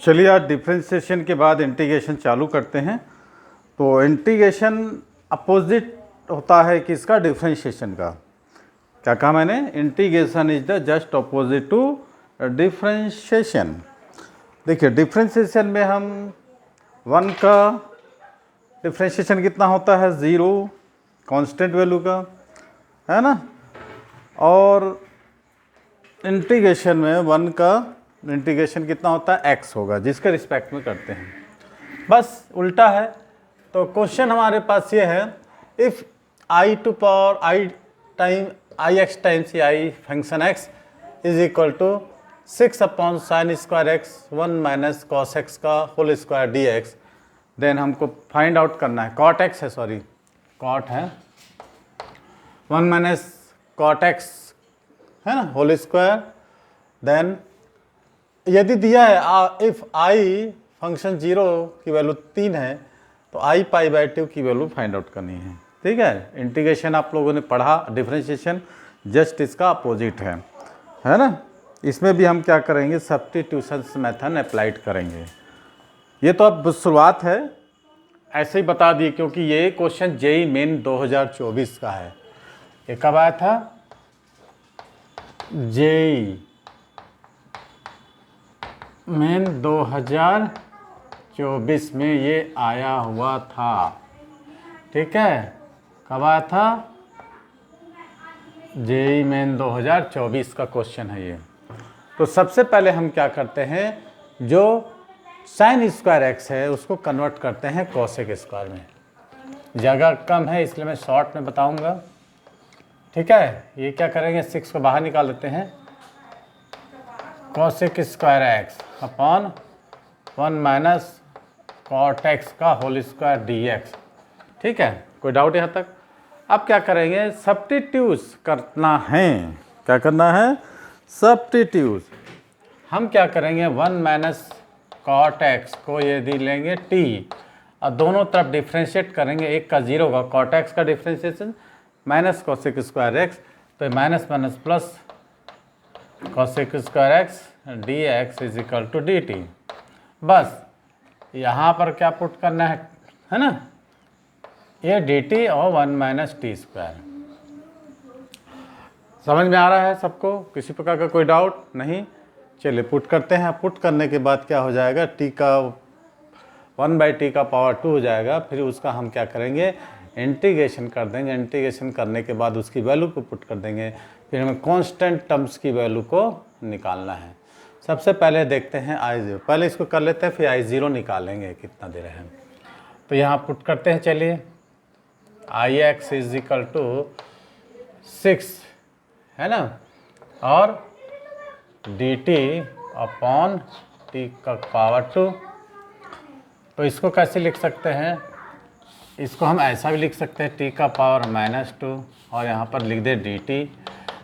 चलिए आज डिफ्रेंशिएशन के बाद इंटीग्रेशन चालू करते हैं। तो इंटीग्रेशन अपोजिट होता है किसका? डिफ्रेंशिएशन का। क्या कहा मैंने? Integration is the just opposite to differentiation. देखिए डिफ्रेंशिएशन में हम 1 का डिफ्रेंशिएशन कितना होता है? 0 कांस्टेंट वैल्यू का, है ना। और इंटीग्रेशन में 1 का इंटीग्रेशन कितना होता है? x होगा, जिसके रिस्पेक्ट में करते हैं। बस उल्टा है। तो क्वेश्चन हमारे पास ये है, if i two power i time I x times I function x is equal to 6 upon sine square x 1 minus cos x का whole square d x, then हमको फाइंड आउट करना है, कॉट एक्स है, sorry cot है 1 minus cot x, है ना, whole square. Then यदि दिया है इफ़ आई फंक्शन 0 की वैल्यू 3 है तो आई पाई बाई 2 की वैल्यू फाइंड आउट करनी है। ठीक है, इंटीग्रेशन आप लोगों ने पढ़ा, डिफरेंशिएशन जस्ट इसका अपोजिट है ना। इसमें भी हम क्या करेंगे? सब्स्टिट्यूशन मेथड अप्लाइड करेंगे। ये तो अब शुरुआत है, ऐसे ही बता दिए, क्योंकि ये क्वेश्चन जेई मेन 2024 का है। ये कब आया था? जेई मेन 2024 में ये आया हुआ था। ठीक है, कब आया था? जेई मेन 2024 का क्वेश्चन है ये। तो सबसे पहले हम क्या करते हैं, जो साइन स्क्वायर एक्स है उसको कन्वर्ट करते हैं कोसेक स्क्वायर में। जगह कम है इसलिए मैं शॉर्ट में बताऊंगा। ठीक है, ये क्या करेंगे, 6 को बाहर निकाल देते हैं, cosec square x upon 1 minus cot x का होल स्क्वायर डी एक्स। ठीक है, कोई डाउट यहाँ तक? अब क्या करेंगे, सब्स्टिट्यूट करना है। क्या करना है? सब्स्टिट्यूट। हम क्या करेंगे, 1 माइनस कॉट एक्स को यदि लेंगे टी और दोनों तरफ डिफ्रेंशिएट करेंगे, एक का 0 होगा, कॉट एक्स का differentiation minus cosec square x, तो minus minus plus cosec square x d x is equal to d t. बस यहाँ पर क्या पुट करना है ना, ये डी टी और 1 माइनस टी स्क्वायर। समझ में आ रहा है सबको? किसी प्रकार का कोई डाउट नहीं? चलिए पुट करते हैं। पुट करने के बाद क्या हो जाएगा, टी का 1/t का पावर 2 हो जाएगा। फिर उसका हम क्या करेंगे, इंटीग्रेशन कर देंगे। इंटीग्रेशन करने के बाद उसकी वैल्यू को पुट कर देंगे। फिर हमें कांस्टेंट टर्म्स की वैल्यू को निकालना है। सबसे पहले देखते हैं I0, पहले इसको कर लेते हैं, फिर I0 निकालेंगे कितना दे रहे हैं। तो यहाँ पुट करते हैं, चलिए Ix इज इक्वल टू 6, है ना, और dt अपॉन t का पावर 2। तो इसको कैसे लिख सकते हैं, इसको हम ऐसा भी लिख सकते हैं, t का पावर -2 और यहाँ पर लिख दे dt,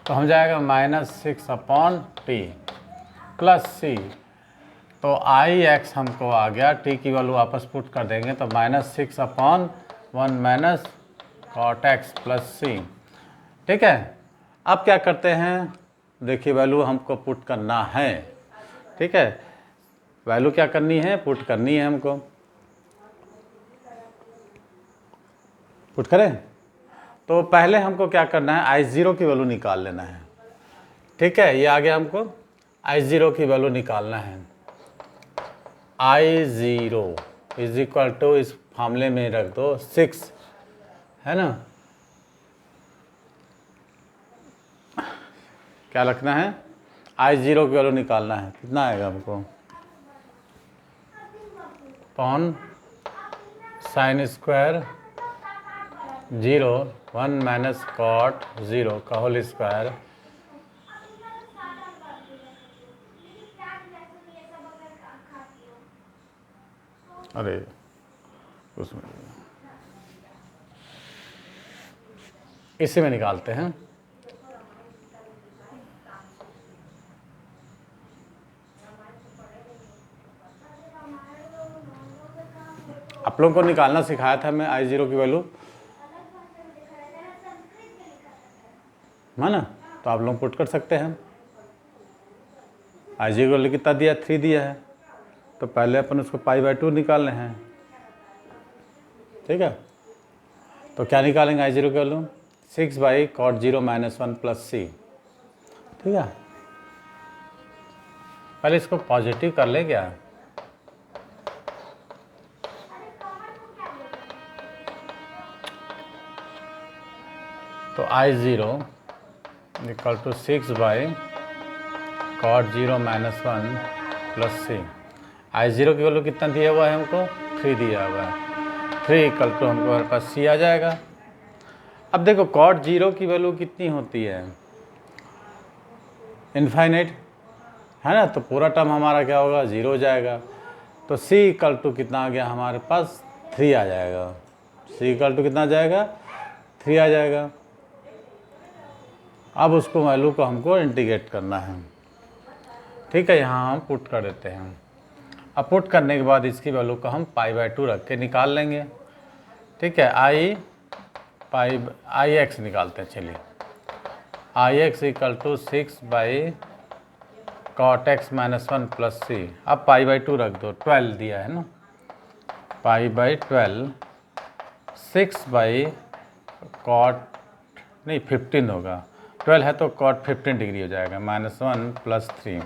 तो हम जाएगा -6 अपॉन टी प्लस सी। तो Ix हमको आ गया, t की वैल्यू वापस पुट कर देंगे तो -6 upon 1 minus cot x plus c. ठीक है, अब क्या करते हैं, देखिए वैल्यू हमको पुट करना है। ठीक है, वैल्यू क्या करनी है, पुट करनी है हमको। पुट करें तो पहले हमको क्या करना है, I0 की वैल्यू निकाल लेना है। ठीक है, ये आ गया, हमको I0 की वैल्यू निकालना है। I0 इज इक्वल टू, इस फार्मूले में रख दो 6, है ना। क्या रखना है, I0 की वैल्यू निकालना है। कितना आएगा हमको, upon sine square 0 1 minus cot 0 का होल स्क्वायर अरे उसमें इसी में निकालते हैं। आप लोगों को निकालना सिखाया था मैं I0 की वैल्यू, है ना, तो आप लोग पुट कर सकते हैं। I0 की वैल्यू कितना दिया, 3 दिया है, तो पहले अपन उसको π/2 निकालने हैं, ठीक है। तो क्या निकालेंगे I0 की वैल्यू 6/cot0 - 1 + c, ठीक है। पहले इसको पॉजिटिव कर ले क्या, तो I0 = 6/cot0 - 1 + c। I0 की वैल्यू कितना दिया हुआ है हमको, 3 दिया हुआ है, 3 = हमको हमारे पास c आ जाएगा। अब देखो cot0 की वैल्यू कितनी होती है, इनफाइनाइट है ना, तो पूरा टर्म हमारा क्या होगा, 0 हो जाएगा। तो c = कितना आ गया हमारे पास, 3 आ जाएगा। c = कितना आ जाएगा, 3 आ जाएगा। अब उसको वैल्यू को हमको इंटीग्रेट करना है, ठीक है। यहाँ हम पुट कर देते हैं। अब पुट करने के बाद इसकी वैल्यू को हम π/2 रख के निकाल लेंगे, ठीक है। Ix निकालते हैं, चलिए। Ix = 6/cot x - 1 + c। अब π/2 रख दो, 12 दिया है ना, π/12 6/cot नहीं 15 होगा, 12 है तो cot 15 डिग्री हो जाएगा, -1 + 3।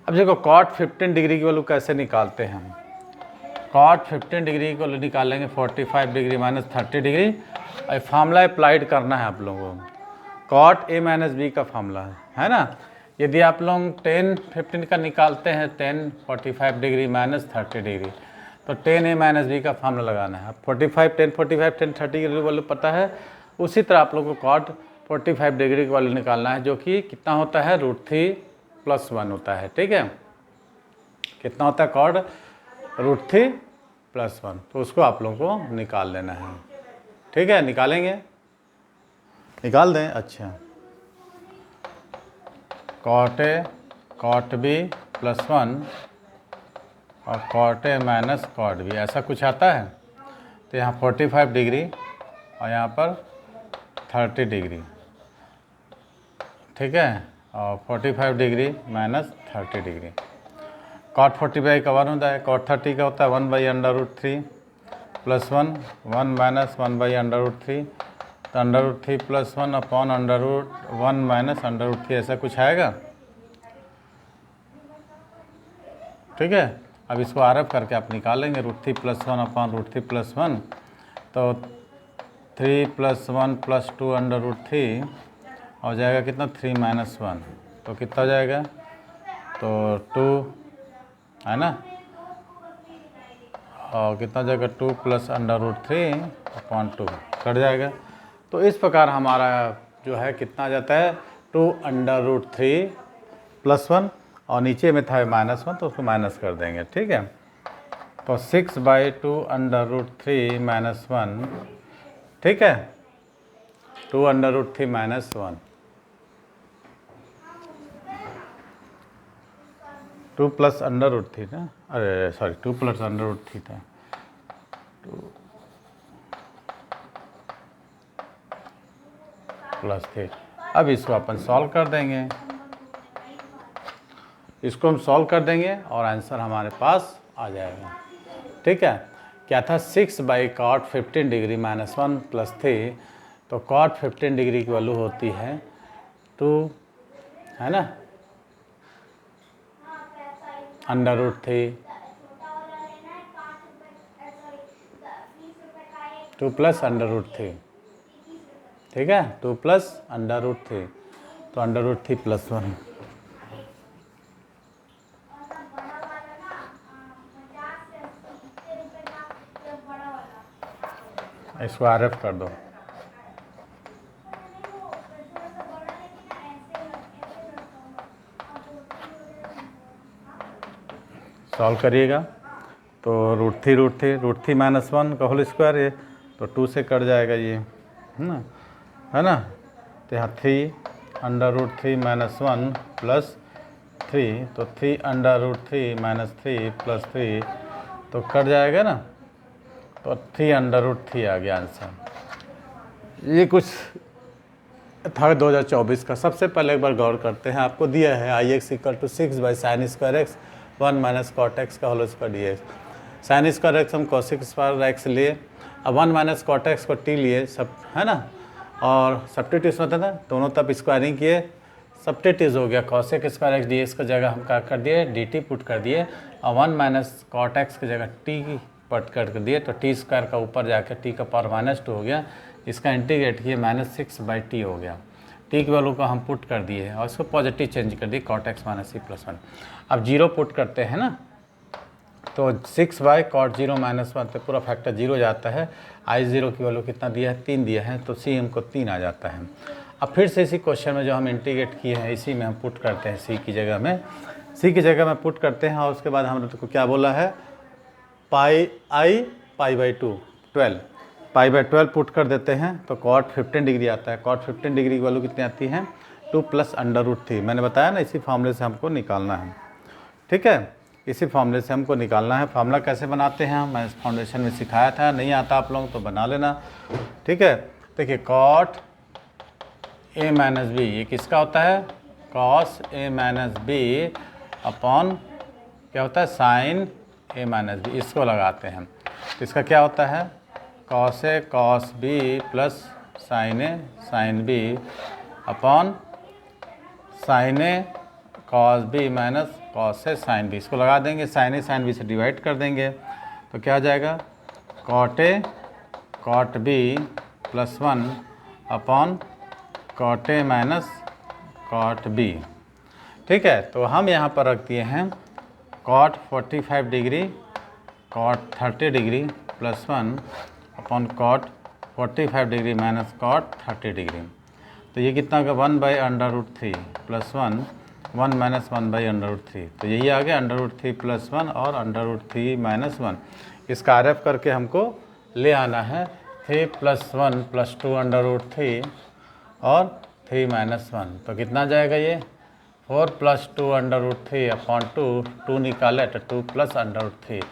अब देखो cot 15 डिग्री की वैल्यू कैसे निकालते हैं हम, cot 15 डिग्री की वैल्यू निकालेंगे 45 डिग्री - 30 डिग्री। और फार्मूला अप्लाइड करना है आप लोगों को, cot a - b का फार्मूला है ना। यदि आप लोग 10 15 का निकालते हैं, 10 45 डिग्री - 30 डिग्री, तो 10 a - b का फार्मूला लगाना है। 45 10 45 10 30 की वैल्यू पता है, उसी तरह आप लोगों को cot 45 डिग्री की वैल्यू निकालना है, जो कि कितना होता है, √3 + 1 होता है, ठीक है। कितना होता है cot, √3 + 1, तो उसको आप लोगों को निकाल लेना है, ठीक है। निकालेंगे, निकाल दें। अच्छा, cot a cot b + 1 और cot a - cot b, ऐसा कुछ आता है। तो यहाँ 45 डिग्री और यहाँ पर 30 डिग्री, ठीक है, और 45 डिग्री - 30 डिग्री। cot 45 का 1 होता है, cot 30 का होता है 1/√3 + 1 1 - 1/√3, तो √3 + 1 अपॉन √1 - √3, ऐसा कुछ आएगा, ठीक है। अब इसको आरएफ करके आप निकालेंगे, √3 + 1 अपॉन √3 + 1, तो 3 + 1 + 2 √3 हो जाएगा कितना, 3 - 1, तो कितना हो जाएगा, तो 2 है ना, और कितना हो जाएगा, 2 + √3 अपॉन 2 कट जाएगा। तो इस प्रकार हमारा जो है कितना आ जाता है, 2 √3 + 1, और नीचे में था -1 तो उसको माइनस कर देंगे, ठीक है। तो 6/2 √3 - 1, ठीक है, 2 √3 - 1, 2 + √3 ना, अरे सॉरी 2 + √3 था, 2 + 3। अब इसको अपन सॉल्व कर देंगे, इसको हम सॉल्व कर देंगे और आंसर हमारे पास आ जाएगा, ठीक है। क्या था, 6/cot 15 डिग्री - 1 + 3, तो cot 15 डिग्री की वैल्यू होती है 2, है ना, √3, 2 + √3, ठीक है, 2 + √3, तो √3 + 1, इसको आरएफ कर दो। सॉल्व करिएगा, तो √3 - 1 का होल स्क्वायर है, तो 2 से कट जाएगा ये, है ना। तो यहाँ 3 √3 - 1 + 3, तो 3 √3 - 3 + 3, तो कट जाएगा ना, तो 3 √3 आ गया आंसर। ये कुछ था 2024 का। सबसे पहले एक बार गौर करते हैं, आपको दिया है Ix = 6/sin² x 1 minus cot x का whole square d x. Sine square x हम कोसेक स्क्वायर एक्स लिए, अब 1 माइनस कॉट एक्स को टी लिए, सब है ना, और सब्स्टिट्यूशन होता था, दोनों तब स्क्वायरिंग किए, सब्स्टिट्यूट हो गया cosec square x d x की जगह हम क्या कर दिए, डी टी पुट कर दिए, और 1 माइनस कॉट एक्स की जगह टी पुट कर दिए, तो टी स्क्वायर का ऊपर जाकर टी का पावर -2 हो गया, इसका इंटीग्रेट किए -6/t हो गया। टी की वैल्यू को हम पुट कर दिए और इसको पॉजिटिव चेंज कर दिए, cot x minus c plus 1। अब 0 पुट करते हैं ना, तो 6/cot 0 - 1 तो पूरा फैक्टर 0 जाता है। I0 की वैल्यू कितना दिया है, 3 दिया है, तो सी हमको 3 आ जाता है। अब फिर से इसी क्वेश्चन में जो हम इंटीग्रेट किए हैं इसी में हम पुट करते हैं, सी की जगह में पुट करते हैं, और उसके बाद हमने तो क्या बोला है, π/2 12 पुट कर देते हैं, तो cot 15 डिग्री आता है। cot 15 डिग्री की वैल्यू कितनी आती है, 2 + √3। मैंने बताया ना इसी फॉर्मूले से हमको निकालना है, ठीक है, इसी फॉर्मूले से हमको निकालना है। फार्मूला कैसे बनाते हैं मैं इस फाउंडेशन में सिखाया था, नहीं आता आप लोग तो बना लेना, ठीक है। देखिए cot a - b ये किसका होता है, cos a - b अपॉन क्या होता है, sin a - b, इसको लगाते हैं, तो इसका क्या होता है, cos a cos b plus sin a sin b upon sin a cos b minus cos a sin b, इसको लगा देंगे, sin a sin b से डिवाइड कर देंगे, तो क्या आ जाएगा, cot a cot b plus 1 upon cot a minus cot b, ठीक है। तो हम यहाँ पर रख दिए हैं cot 45 degree cot 30 degree plus 1 upon cot 45 degree minus cot 30 degree, तो ये कितना होगा, 1/√3 प्लस 1 1 माइनस 1/√3, तो यही आ गया √3 प्लस 1 और √3 माइनस 1। इसका RF करके हमको ले आना है 3 + 1 + 2 √3 और 3 माइनस 1, तो कितना जाएगा ये 4 + 2 √3 अपॉन 2 निकाले तो 2 + √3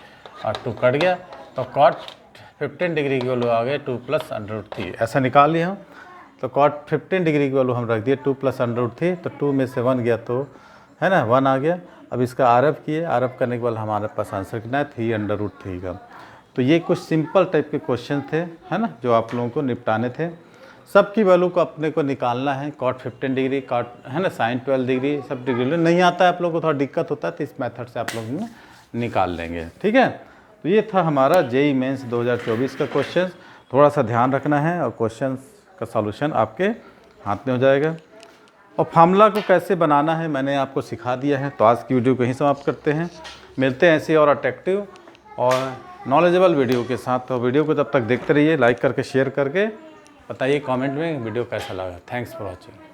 और 2 कट गया, तो cot 15 डिग्री की वैल्यू आ गई 2 + √3, ऐसा निकाल लिया हम। तो cot 15 डिग्री की वैल्यू हम रख दिए 2 + √3, तो 2 में से 1 गया तो है ना 1 आ गया। अब इसका RF किए, RF करने के बाद हमारे पास आंसर कितना है 3√3 का। तो ये कुछ सिंपल टाइप के क्वेश्चन थे, है ना, जो आप लोगों को निपटाने थे। सबकी वैल्यू को अपने को निकालना है, cot 15 डिग्री cot है ना sin 12 डिग्री, सब डिग्री नहीं आता है आप लोगों को, थोड़ा दिक्कत होता है, तो इस मेथड से आप लोग निकाल लेंगे, ठीक है। तो ये था हमारा JEE मेंस 2024 का क्वेश्चन, थोड़ा सा ध्यान रखना है और क्वेश्चन का सॉल्यूशन आपके हाथ में हो जाएगा। और फार्मूला को कैसे बनाना है मैंने आपको सिखा दिया है। तो आज की वीडियो को यहीं समाप्त करते हैं, मिलते हैं ऐसे और अट्रैक्टिव और नॉलेजेबल वीडियो के साथ। तो वीडियो को तब तक देखते रहिए, लाइक करके शेयर करके बताइए कमेंट में वीडियो कैसा लगा। Thanks for watching.